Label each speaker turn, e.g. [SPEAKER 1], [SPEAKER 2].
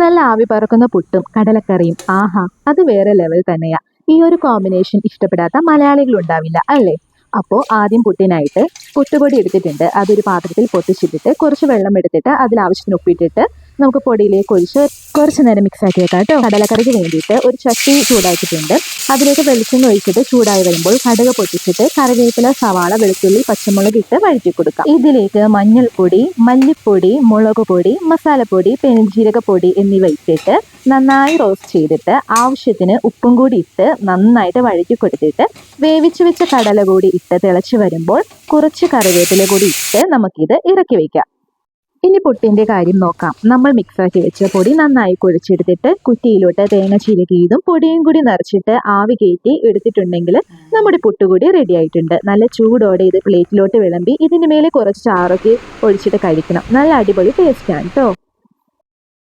[SPEAKER 1] നല്ല ആവി പറക്കുന്ന പുട്ടും കടലക്കറിയും, ആഹാ, അത് വേറെ ലെവൽ തന്നെയാ. ഈ ഒരു കോമ്പിനേഷൻ ഇഷ്ടപ്പെടാത്ത മലയാളികൾ ഉണ്ടാവില്ല അല്ലേ? അപ്പോൾ ആദ്യം പുട്ടിനായിട്ട് പുട്ടുപൊടി എടുത്തിട്ടുണ്ട്. അതൊരു പാത്രത്തിൽ പൊട്ടിച്ചിട്ടിട്ട് കുറച്ച് വെള്ളം എടുത്തിട്ട് അതിൽ ആവശ്യത്തിന് ഉപ്പിട്ടിട്ട് നമുക്ക് പൊടിയിലേക്ക് ഒഴിച്ച് കുറച്ച് നേരം മിക്സ് ആക്കി വെക്കാം കേട്ടോ. കടലക്കറിക്ക് വേണ്ടിയിട്ട് ഒരു ചട്ടി ചൂടാക്കിയിട്ടുണ്ട്. അതിലേക്ക് വെളിച്ചെണ്ണ ഒഴിച്ചിട്ട് ചൂടായി വരുമ്പോൾ കടുക് പൊട്ടിച്ചിട്ട് കറിവേപ്പില, സവാള, വെളുത്തുള്ളി, പച്ചമുളക് ഇട്ട് വഴറ്റി കൊടുക്കാം. ഇതിലേക്ക് മഞ്ഞൾപ്പൊടി, മല്ലിപ്പൊടി, മുളക് പൊടി, മസാലപ്പൊടി, പെരുംജീരകപ്പൊടി എന്നിവ ഇട്ടിട്ട് നന്നായി റോസ്റ്റ് ചെയ്തിട്ട് ആവശ്യത്തിന് ഉപ്പും കൂടി ഇട്ട് നന്നായിട്ട് വഴറ്റി കൊടുത്തിട്ട് വേവിച്ചു വെച്ച കടല കൂടി ഇട്ട് തിളച്ച് വരുമ്പോൾ കുറച്ച് കറിവേപ്പില കൂടി ഇട്ട് നമുക്കിത് ഇറക്കി വെക്കാം. ഇനി പുട്ടിന്റെ കാര്യം നോക്കാം. നമ്മൾ മിക്സാക്കി വെച്ച പൊടി നന്നായി കുഴച്ചെടുത്തിട്ട് കുറ്റിയിലോട്ട് തേങ്ങ ചിരകിയതും പൊടിയും കൂടി നിറച്ചിട്ട് ആവി കയറ്റി എടുത്തിട്ടുണ്ടെങ്കിൽ നമ്മുടെ പുട്ടുകൂടി റെഡി ആയിട്ടുണ്ട്. നല്ല ചൂടോടെ ഇത് പ്ലേറ്റിലോട്ട് വിളമ്പി ഇതിന് മേലെ കുറച്ച് ചാറൊക്കെ ഒഴിച്ചിട്ട് കഴിക്കണം. നല്ല അടിപൊളി ടേസ്റ്റാണ് കേട്ടോ.